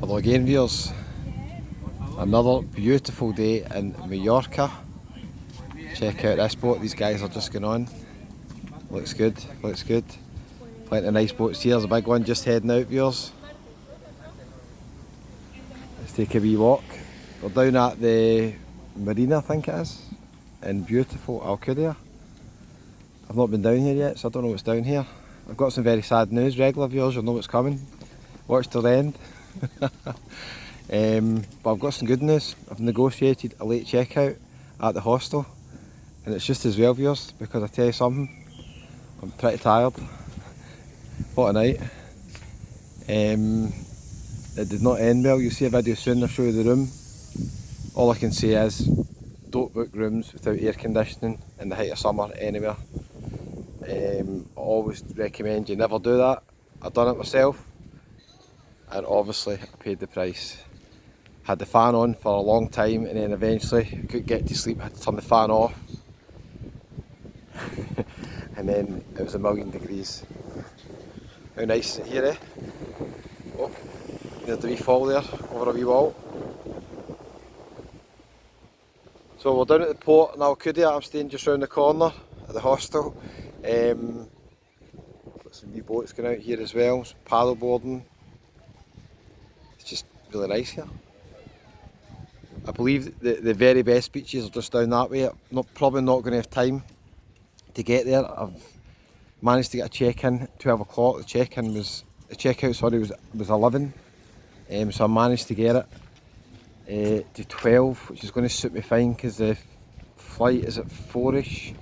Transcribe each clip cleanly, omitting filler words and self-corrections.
Hello again viewers, another beautiful day in Majorca. Check out this boat, these guys are just going on. Looks good, looks good. Plenty of nice boats here, there's a big one just heading out viewers. Let's take a wee walk. We're down at the marina I think it is, in beautiful Alcudia. I've not been down here yet so I don't know what's down here. I've got some very sad news, regular viewers you'll know what's coming. Watch till the end. But I've got some good news. I've negotiated a late checkout at the hostel and it's just as well viewers, because I tell you something, I'm pretty tired. What a night. It did not end well. You'll see a video soon, I'll show you the room. All I can say is don't book rooms without air conditioning in the height of summer anywhere. I always recommend you never do that. I've done it myself and obviously I paid the price. Had the fan on for a long time and then eventually I couldn't get to sleep, I had to turn the fan off. And then it was 1,000,000 degrees. How nice is it here, eh? Oh, there's a wee fall there over a wee wall. So we're down at the port in Alcudia. I'm staying just round the corner at the hostel. Got some wee boats going out here as well, some paddle boarding. It's just really nice here. I believe the very best beaches are just down that way. I'm probably not going to have time to get there. I've managed to get a check-in at 12 o'clock. The checkout was 11. So I managed to get it to 12, which is going to suit me fine because the flight is at 4ish.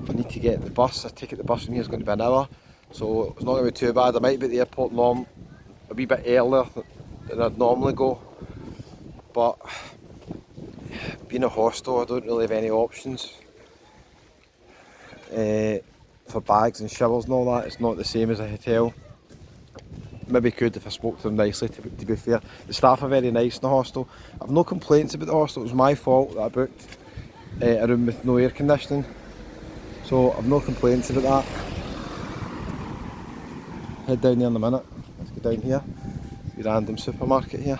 I need to get the bus. I take it the bus from here is going to be an hour, so it's not going to be too bad. I might be at the airport a wee bit earlier than I'd normally go, but being a hostel I don't really have any options for bags and showers and all that. It's not the same as a hotel. Maybe could if I spoke to them nicely, to be fair. The staff are very nice in the hostel. I've no complaints about the hostel. It was my fault that I booked a room with no air conditioning, so I've no complaints about that. Head down there in a minute. Let's go down here. The random supermarket here.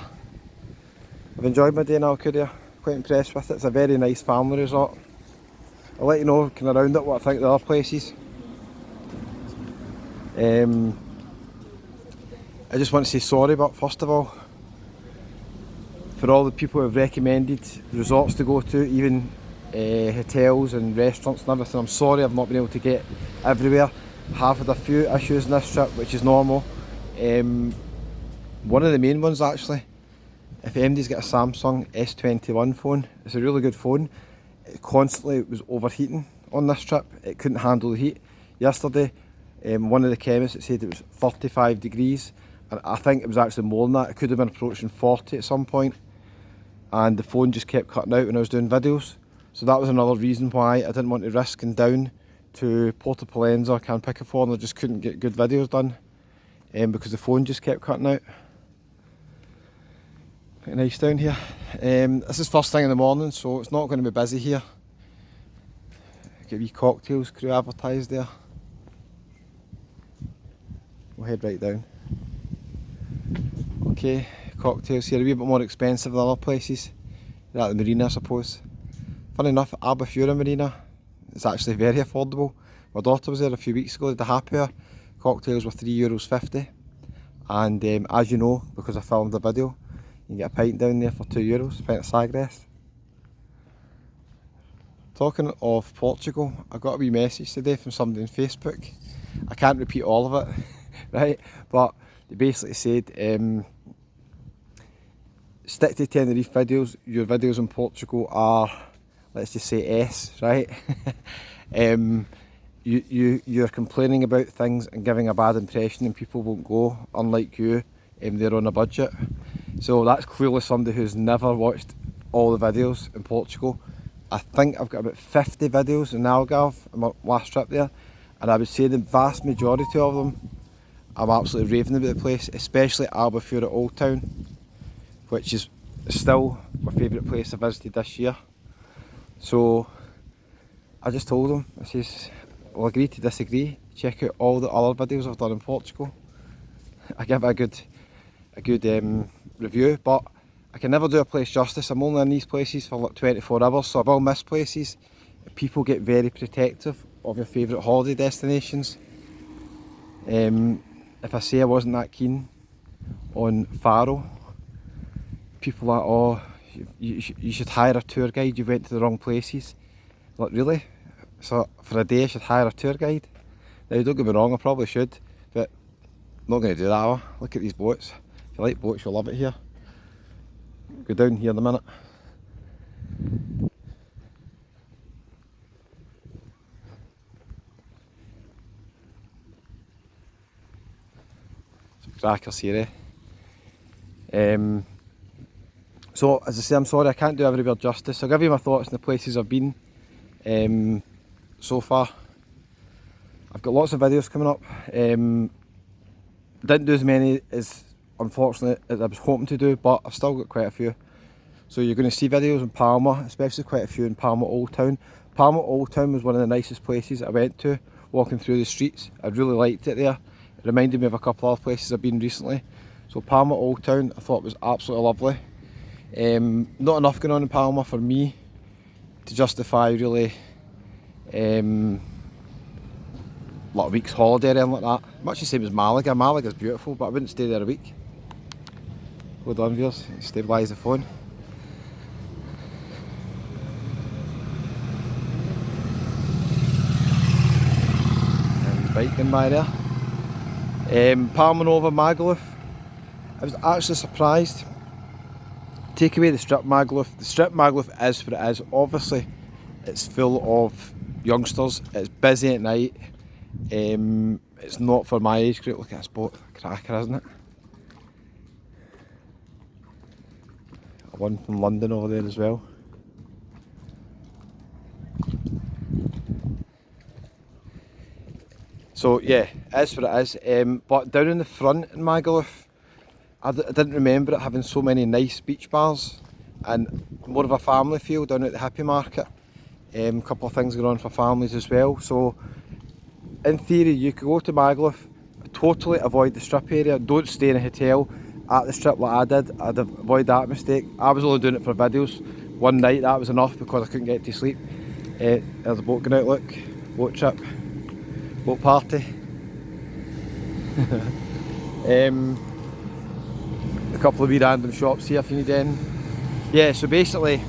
I've enjoyed my day in Alcudia. Quite impressed with it. It's a very nice family resort. I'll let you know kind of around it what I think of the other places. I just want to say sorry, but first of all, for all the people who have recommended resorts to go to, even hotels and restaurants and everything, I'm sorry I've not been able to get everywhere. I have had a few issues in this trip, which is normal. One of the main ones actually, if anybody's got a Samsung S21 phone, it's a really good phone. It constantly was overheating on this trip. It couldn't handle the heat. Yesterday, one of the chemists said it was 35 degrees. And I think it was actually more than that. It could have been approaching 40 at some point. And the phone just kept cutting out when I was doing videos. So that was another reason why I didn't want to risk going down to Porto Pollenza, Can Picafor, and I just couldn't get good videos done. Because the phone just kept cutting out. Quite nice down here. This is first thing in the morning, so it's not going to be busy here. Get wee cocktails crew advertised there. We'll head right down. Okay, cocktails here, a wee bit more expensive than other places. They're at the marina I suppose. Funny enough, Albufeira Marina is actually very affordable. My daughter was there a few weeks ago, did a happy hour. Cocktails were €3.50. And as you know, because I filmed the video, you can get a pint down there for €2, a pint of Sagres. Talking of Portugal, I got a wee message today from somebody on Facebook. I can't repeat all of it, right? But they basically said, stick to Tenerife videos. Your videos in Portugal are, let's just say S, right? You're complaining about things and giving a bad impression and people won't go, unlike you, they're on a budget. So that's clearly somebody who's never watched all the videos in Portugal. I think I've got about 50 videos in Algarve on my last trip there, and I would say the vast majority of them, I'm absolutely raving about the place, especially Albufeira Old Town, which is still my favourite place I visited this year. So I just told them, I says, we'll agree to disagree, check out all the other videos I've done in Portugal. I give it a good review, but I can never do a place justice. I'm only in these places for like 24 hours, so I will miss places. People get very protective of your favourite holiday destinations. If I say I wasn't that keen on Faro, people are like, oh, you should hire a tour guide, you went to the wrong places. Like, really? So for a day I should hire a tour guide? Now don't get me wrong, I probably should, but I'm not going to do that. Look at these boats. If you like boats, you'll love it here. Go down here in a minute. Some crackers here, So as I say, I'm sorry I can't do everywhere justice. I'll give you my thoughts on the places I've been so far. I've got lots of videos coming up. Didn't do as many as, unfortunately, as I was hoping to do, but I've still got quite a few. So you're going to see videos in Palma, especially quite a few in Palma Old Town. Palma Old Town was one of the nicest places I went to, walking through the streets. I really liked it there. It reminded me of a couple of other places I've been recently. So Palma Old Town I thought was absolutely lovely. Not enough going on in Palma for me to justify really like a week's holiday or anything like that. Much the same as Malaga. Malaga's beautiful, but I wouldn't stay there a week. Hold on, viewers, stabilise the phone. And bike in by there. Palma Nova Magaluf. I was actually surprised. Take away the strip Magaluf. The strip Magaluf is what it is. Obviously, it's full of youngsters. It's busy at night. It's not for my age group. Look at this boat, cracker, isn't it? One from London over there as well. So yeah, it's what it is. But down in the front in Magaluf, I didn't remember it having so many nice beach bars and more of a family feel down at the hippie market. A couple of things going on for families as well. So in theory you could go to Magaluf, totally avoid the strip area, don't stay in a hotel at the strip like I did. I'd avoid that mistake. I was only doing it for videos. One night that was enough because I couldn't get to sleep. There's a boat going out, look, boat trip, boat party. A couple of wee random shops here if you need any. Yeah, so basically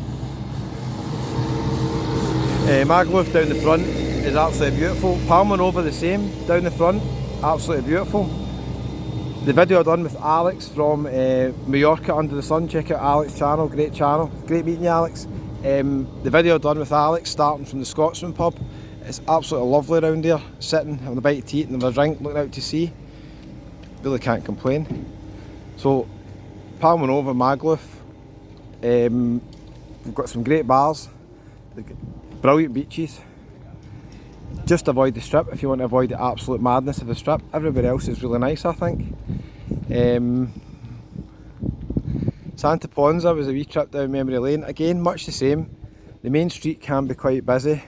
Magaluf down the front is absolutely beautiful. Palma Nova the same, down the front, absolutely beautiful. The video I done with Alex from Majorca Under the Sun, check out Alex's channel, great meeting you Alex. The video I done with Alex starting from the Scotsman pub, it's absolutely lovely around here, sitting, having a bite to eat and having a drink, looking out to sea. Really can't complain. So Palma Nova, Magaluf, we've got some great bars, brilliant beaches. Just avoid the strip if you want to avoid the absolute madness of the strip. Everybody else is really nice, I think. Santa Ponza was a wee trip down memory lane. Again, much the same. The main street can be quite busy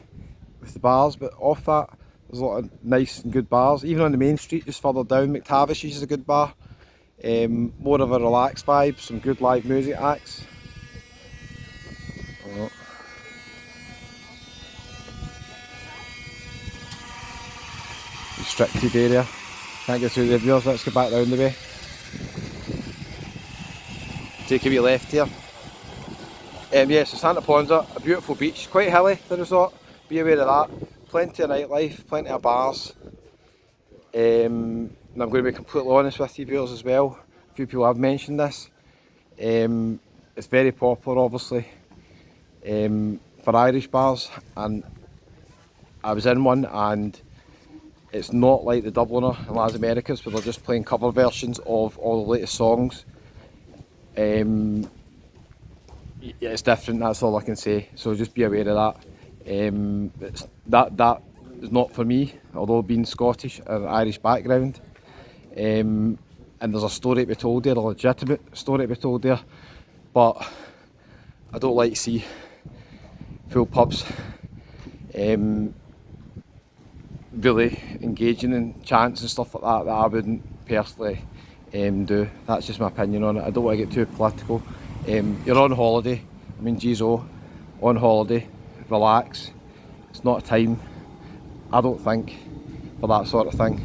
with the bars, but off that there's a lot of nice and good bars. Even on the main street, just further down, McTavish's is a good bar. More of a relaxed vibe, some good live music acts. Oh. Restricted area, can't get through the viewers, let's go back down the way. Take a wee left here. Yeah, so Santa Ponza, a beautiful beach, quite hilly the resort, be aware of that. Plenty of nightlife, plenty of bars. And I'm going to be completely honest with you viewers as well, a few people have mentioned this. It's very popular obviously for Irish bars, and I was in one and it's not like the Dubliner and Las Americas where they're just playing cover versions of all the latest songs. Yeah, it's different, that's all I can say, so just be aware of that. That is not for me, although being Scottish and Irish background. And there's a story to be told there, a legitimate story to be told there, but I don't like to see full pubs really engaging in chants and stuff like that I wouldn't personally do. That's just my opinion on it. I don't want to get too political. You're on holiday. I mean, geez, on holiday, relax. It's not a time, I don't think, for that sort of thing.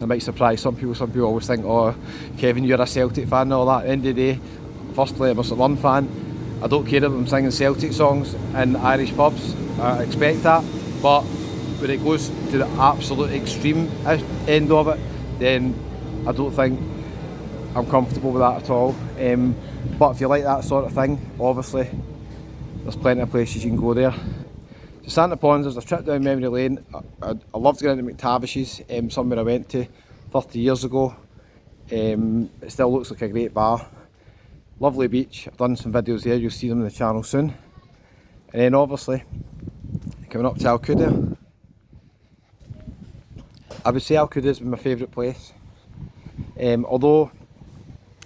It might surprise some people. Some people always think, oh, Kevin, you're a Celtic fan and all that. At the end of the day, firstly, I'm a Sunderland fan. I don't care if I'm singing Celtic songs in Irish pubs. I expect that. But when it goes to the absolute extreme end of it, then I don't think I'm comfortable with that at all. But if you like that sort of thing, obviously, there's plenty of places you can go there. So Santa Ponds, there's a trip down memory lane. I loved going into McTavish's, somewhere I went to 30 years ago. It still looks like a great bar. Lovely beach. I've done some videos there, you'll see them on the channel soon. And then obviously, coming up to Alcudia. I would say Alcudia's been my favourite place. Although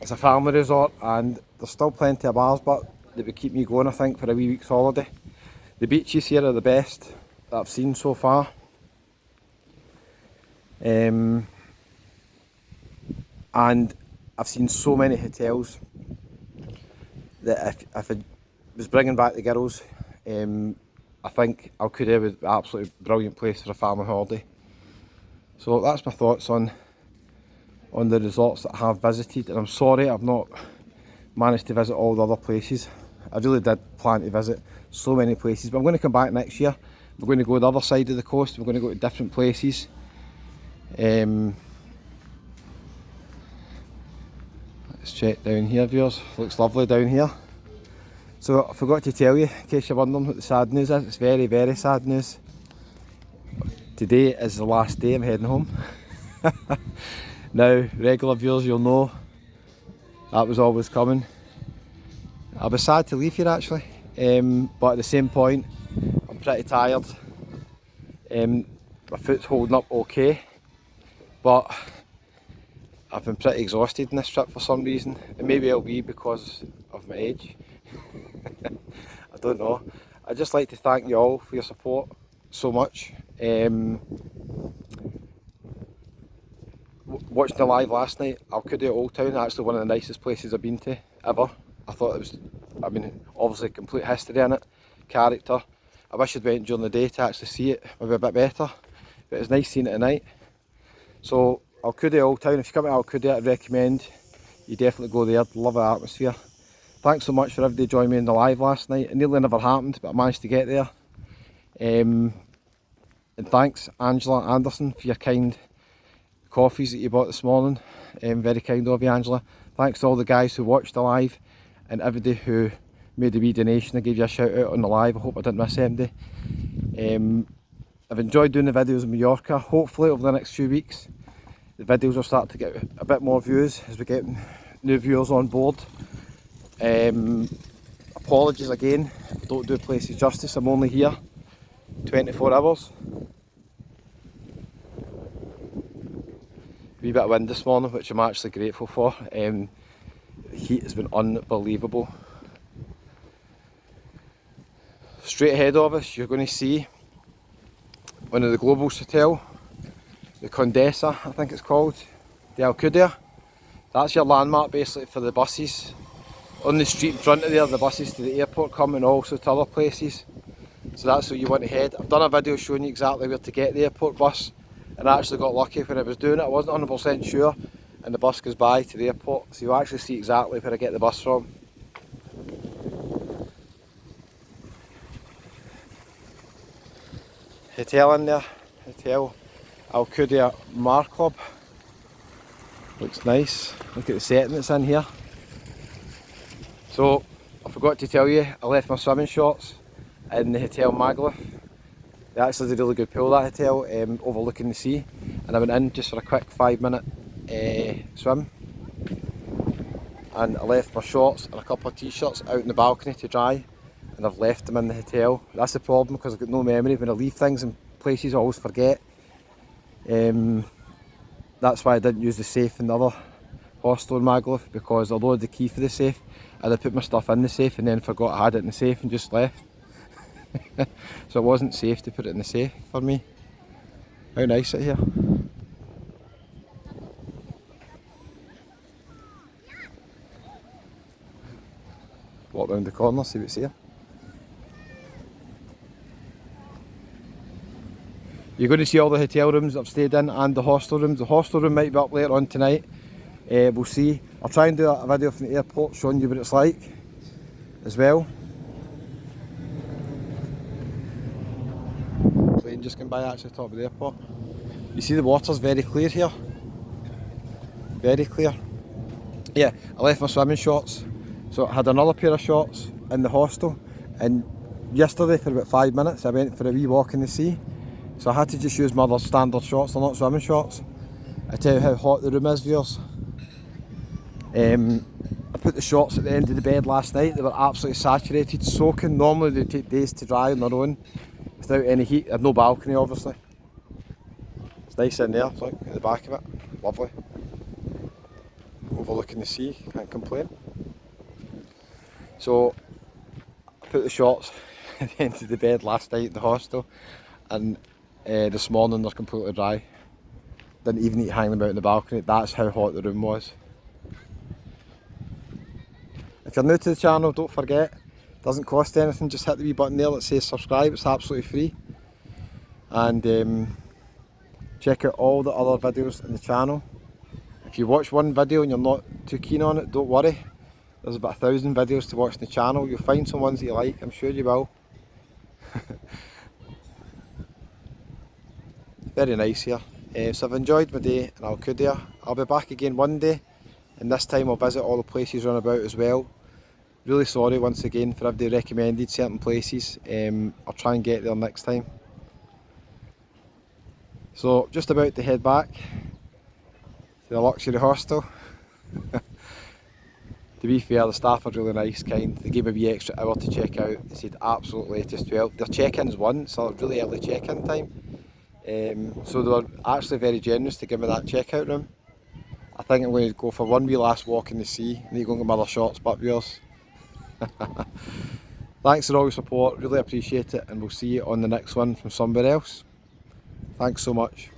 it's a family resort and there's still plenty of bars, but that would keep me going, I think, for a wee week's holiday. The beaches here are the best that I've seen so far. And I've seen so many hotels that if I was bringing back the girls, I think Alcudia would be an absolutely brilliant place for a family holiday. So that's my thoughts on the resorts that I have visited, and I'm sorry I've not managed to visit all the other places. I really did plan to visit so many places, but I'm going to come back next year. We're going to go the other side of the coast, we're going to go to different places. Let's check down here, viewers. Looks lovely down here. So I forgot to tell you, in case you're wondering what the sad news is, it's very, very sad news. Today is the last day I'm heading home. Now, regular viewers, you'll know that was always coming. I'll be sad to leave here actually, but at the same point, I'm pretty tired. My foot's holding up okay, but I've been pretty exhausted in this trip for some reason. And maybe it'll be because of my age. I don't know. I'd just like to thank you all for your support so much. Watching the live last night, Alcudia Old Town, actually one of the nicest places I've been to ever. I thought it was, I mean, obviously complete history in it, character. I wish I'd went during the day to actually see it, maybe a bit better, but it's nice seeing it at night. So Alcudia Old Town, if you come to Alcudia, I'd recommend you definitely go there. Love the atmosphere. Thanks so much for everybody joining me in the live last night. It nearly never happened, but I managed to get there. And thanks Angela Anderson for your kind coffees that you bought this morning. Very kind of you, Angela. Thanks to all the guys who watched the live and everybody who made a wee donation. I gave you a shout out on the live. I hope I didn't miss anybody. I've enjoyed doing the videos in Majorca. Hopefully over the next few weeks the videos will start to get a bit more views as we get new viewers on board. Apologies again if I don't do places justice. I'm only here 24 hours. Wee bit of wind this morning, which I'm actually grateful for. The heat has been unbelievable. Straight ahead of us, you're going to see one of the Globals Hotel, the Condesa, I think it's called, the Alcudia. That's your landmark basically for the buses. On the street in front of there, the buses to the airport come and also to other places. So that's where you want to head. I've done a video showing you exactly where to get the airport bus, and I actually got lucky when I was doing it. I wasn't 100% sure, and the bus goes by to the airport, so you'll actually see exactly where I get the bus from. Hotel in there, Hotel Alcudia Majorca Club. Looks nice. Look at the setting that's in here. So I forgot to tell you, I left my swimming shorts in the Hotel Magaluf. They actually did a really good pool, that hotel, overlooking the sea, and I went in just for a quick 5-minute swim, and I left my shorts and a couple of t-shirts out in the balcony to dry, and I've left them in the hotel. That's the problem, because I've got no memory. When I leave things in places I always forget. That's why I didn't use the safe in the other hostel in Magaluf, because although I had the key for the safe, I'd have put my stuff in the safe and then forgot I had it in the safe and just left. So it wasn't safe to put it in the safe for me. How nice it here. Walk round the corner, see what's here. You're going to see all the hotel rooms that I've stayed in and the hostel rooms. The hostel room might be up later on tonight. We'll see. I'll try and do a video from the airport showing you what it's like as well. Plane just came by actually top of the airport. You see the water's very clear here. Very clear. Yeah, I left my swimming shorts. So I had another pair of shorts in the hostel, and yesterday for about 5 minutes I went for a wee walk in the sea. So I had to just use my other standard shorts, they're not swimming shorts. I tell you how hot the room is, viewers. I put the shorts at the end of the bed last night, they were absolutely saturated, soaking. Normally they take days to dry on their own without any heat. I have no balcony obviously. It's nice in there, look at the back of it, lovely. Overlooking the sea, can't complain. So I put the shorts at the end of the bed last night at the hostel, and this morning they're completely dry. Didn't even need to hang them out in the balcony, that's how hot the room was. If you're new to the channel, don't forget, it doesn't cost anything, just hit the wee button there that says subscribe, it's absolutely free. And check out all the other videos in the channel. If you watch one video and you're not too keen on it, don't worry. There's about 1,000 videos to watch on the channel. You'll find some ones that you like, I'm sure you will. Very nice here. So I've enjoyed my day in Alcudia. I'll be back again one day, and this time I'll visit all the places round about as well. Really sorry once again for everybody recommended certain places. I'll try and get there next time. So just about to head back to the luxury hostel. To be fair, the staff are really nice, kind. They gave me a wee extra hour to check out. They said absolute latest 12. Their check-in's 1, so really early check-in time. So they were actually very generous to give me that checkout room. I think I'm going to go for one wee last walk in the sea. I need to go and get my other shorts, but viewers. Thanks for all your support, really appreciate it, and we'll see you on the next one from somewhere else. Thanks so much.